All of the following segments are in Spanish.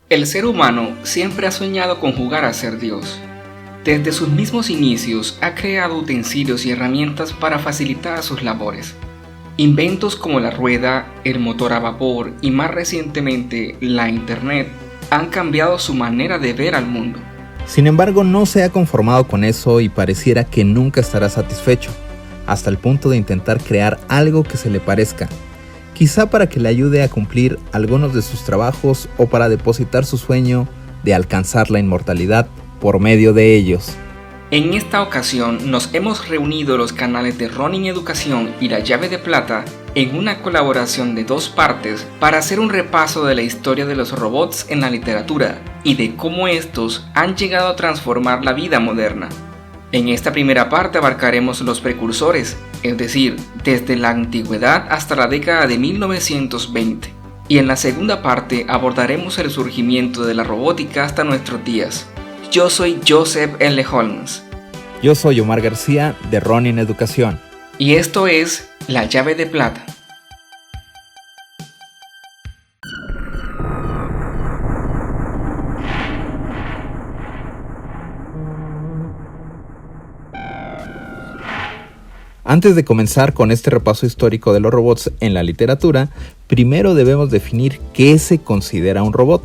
El ser humano siempre ha soñado con jugar a ser Dios. Desde sus mismos inicios ha creado utensilios y herramientas para facilitar sus labores. Inventos como la rueda, el motor a vapor y más recientemente la Internet han cambiado su manera de ver al mundo. Sin embargo, no se ha conformado con eso y pareciera que nunca estará satisfecho, hasta el punto de intentar crear algo que se le parezca, quizá para que le ayude a cumplir algunos de sus trabajos o para depositar su sueño de alcanzar la inmortalidad por medio de ellos. En esta ocasión nos hemos reunido los canales de Ronin Educación y La Llave de Plata en una colaboración de dos partes para hacer un repaso de la historia de los robots en la literatura y de cómo estos han llegado a transformar la vida moderna. En esta primera parte abarcaremos los precursores, es decir, desde la antigüedad hasta la década de 1920. Y en la segunda parte abordaremos el surgimiento de la robótica hasta nuestros días. Yo soy Joseph L. Holmes. Yo soy Omar García de Ronin Educación. Y esto es La Llave de Plata. Antes de comenzar con este repaso histórico de los robots en la literatura, primero debemos definir qué se considera un robot.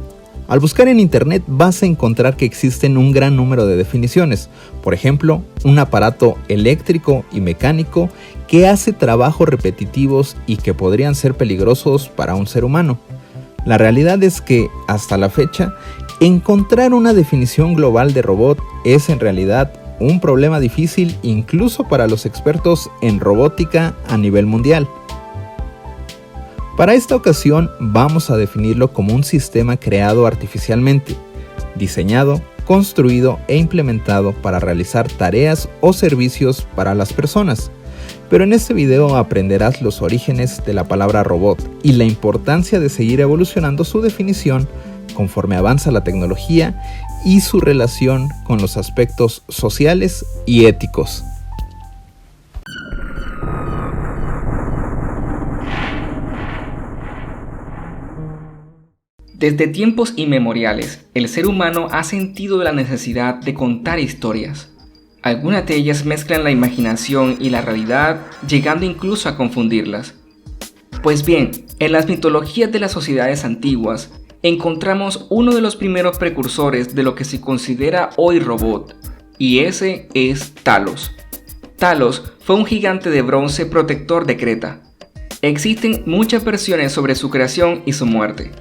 Al buscar en internet vas a encontrar que existen un gran número de definiciones. Por ejemplo, un aparato eléctrico y mecánico que hace trabajos repetitivos y que podrían ser peligrosos para un ser humano. La realidad es que, hasta la fecha, encontrar una definición global de robot es en realidad un problema difícil incluso para los expertos en robótica a nivel mundial. Para esta ocasión vamos a definirlo como un sistema creado artificialmente, diseñado, construido e implementado para realizar tareas o servicios para las personas. Pero en este video aprenderás los orígenes de la palabra robot y la importancia de seguir evolucionando su definición conforme avanza la tecnología y su relación con los aspectos sociales y éticos. Desde tiempos inmemoriales, el ser humano ha sentido la necesidad de contar historias. Algunas de ellas mezclan la imaginación y la realidad, llegando incluso a confundirlas. Pues bien, en las mitologías de las sociedades antiguas, encontramos uno de los primeros precursores de lo que se considera hoy robot, y ese es Talos. Talos fue un gigante de bronce protector de Creta. Existen muchas versiones sobre su creación y su muerte.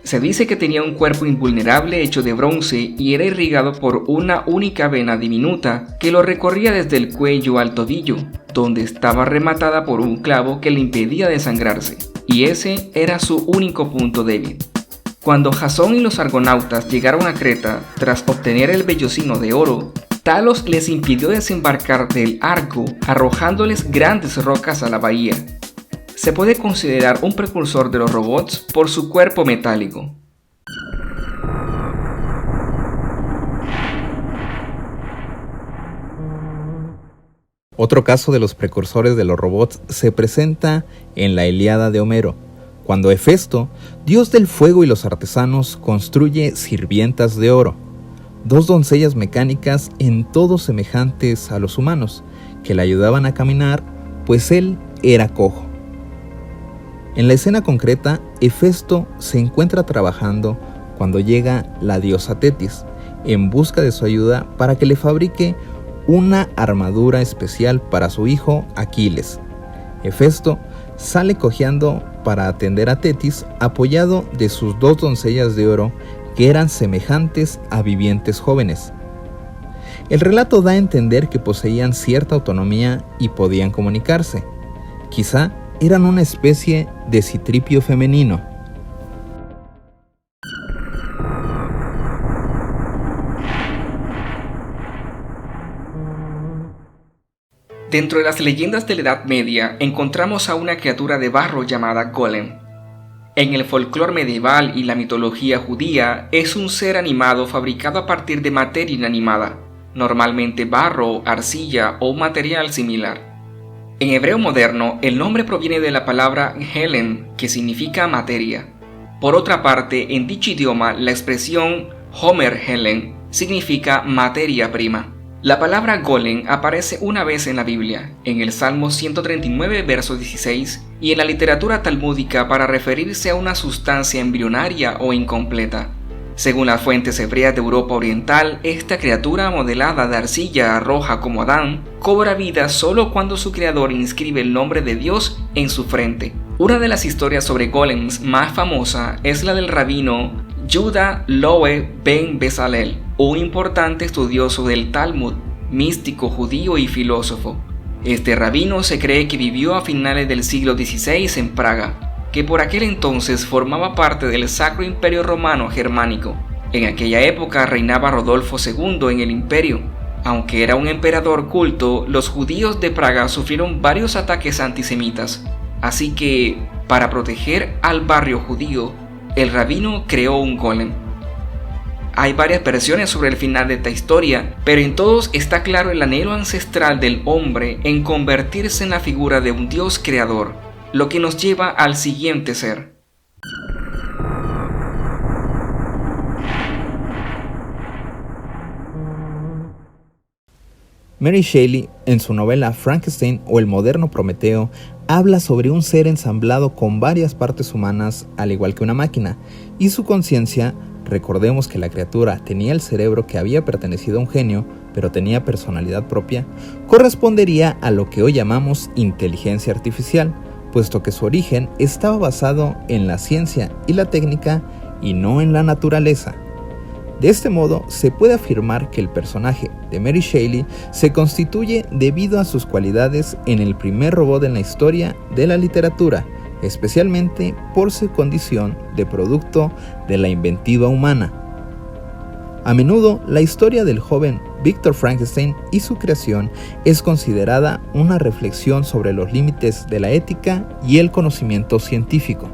Se dice que tenía un cuerpo invulnerable hecho de bronce y era irrigado por una única vena diminuta que lo recorría desde el cuello al tobillo, donde estaba rematada por un clavo que le impedía desangrarse, y ese era su único punto débil. Cuando Jasón y los argonautas llegaron a Creta tras obtener el vellocino de oro, Talos les impidió desembarcar del Argo, arrojándoles grandes rocas a la bahía. Se puede considerar un precursor de los robots por su cuerpo metálico. Otro caso de los precursores de los robots se presenta en la Ilíada de Homero, cuando Hefesto, dios del fuego y los artesanos, construye sirvientas de oro, dos doncellas mecánicas en todo semejantes a los humanos, que le ayudaban a caminar, pues él era cojo. En la escena concreta, Hefesto se encuentra trabajando cuando llega la diosa Tetis, en busca de su ayuda para que le fabrique una armadura especial para su hijo Aquiles. Hefesto sale cojeando para atender a Tetis, apoyado de sus dos doncellas de oro que eran semejantes a vivientes jóvenes. El relato da a entender que poseían cierta autonomía y podían comunicarse. Quizá eran una especie de Citripio femenino. Dentro de las leyendas de la Edad Media encontramos a una criatura de barro llamada Golem. En el folclore medieval y la mitología judía es un ser animado fabricado a partir de materia inanimada, normalmente barro, arcilla o material similar. En hebreo moderno, el nombre proviene de la palabra Helen, que significa materia. Por otra parte, en dicho idioma, la expresión Homer-Helen significa materia prima. La palabra golem aparece una vez en la Biblia, en el Salmo 139, verso 16, y en la literatura talmúdica para referirse a una sustancia embrionaria o incompleta. Según las fuentes hebreas de Europa Oriental, esta criatura modelada de arcilla roja como Adán, cobra vida solo cuando su creador inscribe el nombre de Dios en su frente. Una de las historias sobre golems más famosa es la del rabino Yehuda Loew ben Bezalel, un importante estudioso del Talmud, místico judío y filósofo. Este rabino se cree que vivió a finales del siglo XVI en Praga, que por aquel entonces formaba parte del Sacro Imperio Romano Germánico. En aquella época reinaba Rodolfo II en el imperio. Aunque era un emperador culto, los judíos de Praga sufrieron varios ataques antisemitas. Así que, para proteger al barrio judío, el rabino creó un golem. Hay varias versiones sobre el final de esta historia, pero en todos está claro el anhelo ancestral del hombre en convertirse en la figura de un Dios creador, lo que nos lleva al siguiente ser. Mary Shelley, en su novela Frankenstein o el moderno Prometeo, habla sobre un ser ensamblado con varias partes humanas, al igual que una máquina, y su conciencia. Recordemos que la criatura tenía el cerebro que había pertenecido a un genio, pero tenía personalidad propia, correspondería a lo que hoy llamamos inteligencia artificial, puesto que su origen estaba basado en la ciencia y la técnica y no en la naturaleza. De este modo, se puede afirmar que el personaje de Mary Shelley se constituye debido a sus cualidades en el primer robot en la historia de la literatura, especialmente por su condición de producto de la inventiva humana. A menudo, la historia del joven Victor Frankenstein y su creación es considerada una reflexión sobre los límites de la ética y el conocimiento científico.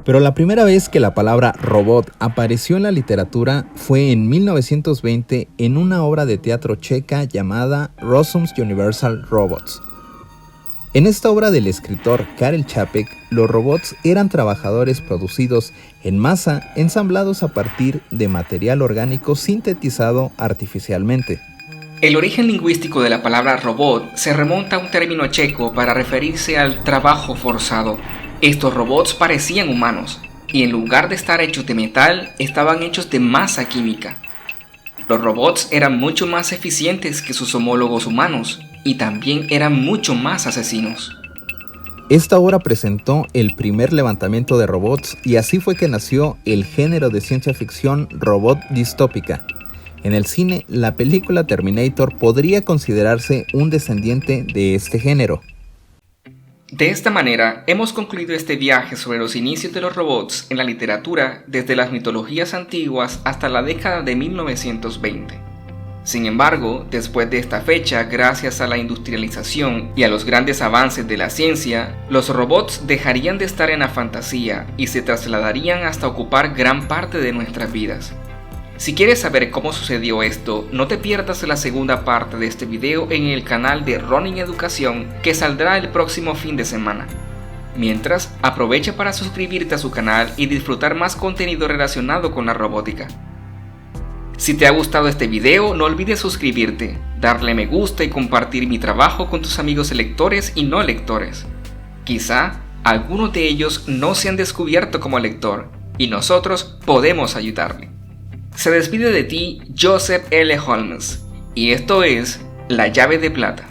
Pero la primera vez que la palabra robot apareció en la literatura fue en 1920 en una obra de teatro checa llamada Rossum's Universal Robots. En esta obra del escritor Karel Čapek, los robots eran trabajadores producidos en masa ensamblados a partir de material orgánico sintetizado artificialmente. El origen lingüístico de la palabra robot se remonta a un término checo para referirse al trabajo forzado. Estos robots parecían humanos, y en lugar de estar hechos de metal, estaban hechos de masa química. Los robots eran mucho más eficientes que sus homólogos humanos, y también eran mucho más asesinos. Esta obra presentó el primer levantamiento de robots, y así fue que nació el género de ciencia ficción robot distópica. En el cine, la película Terminator podría considerarse un descendiente de este género. De esta manera, hemos concluido este viaje sobre los inicios de los robots en la literatura desde las mitologías antiguas hasta la década de 1920. Sin embargo, después de esta fecha, gracias a la industrialización y a los grandes avances de la ciencia, los robots dejarían de estar en la fantasía y se trasladarían hasta ocupar gran parte de nuestras vidas. Si quieres saber cómo sucedió esto, no te pierdas la segunda parte de este video en el canal de Ronin Educación que saldrá el próximo fin de semana. Mientras, aprovecha para suscribirte a su canal y disfrutar más contenido relacionado con la robótica. Si te ha gustado este video, no olvides suscribirte, darle me gusta y compartir mi trabajo con tus amigos lectores y no lectores. Quizá algunos de ellos no se han descubierto como lector y nosotros podemos ayudarle. Se despide de ti Joseph L. Holmes, y esto es La Llave de Plata.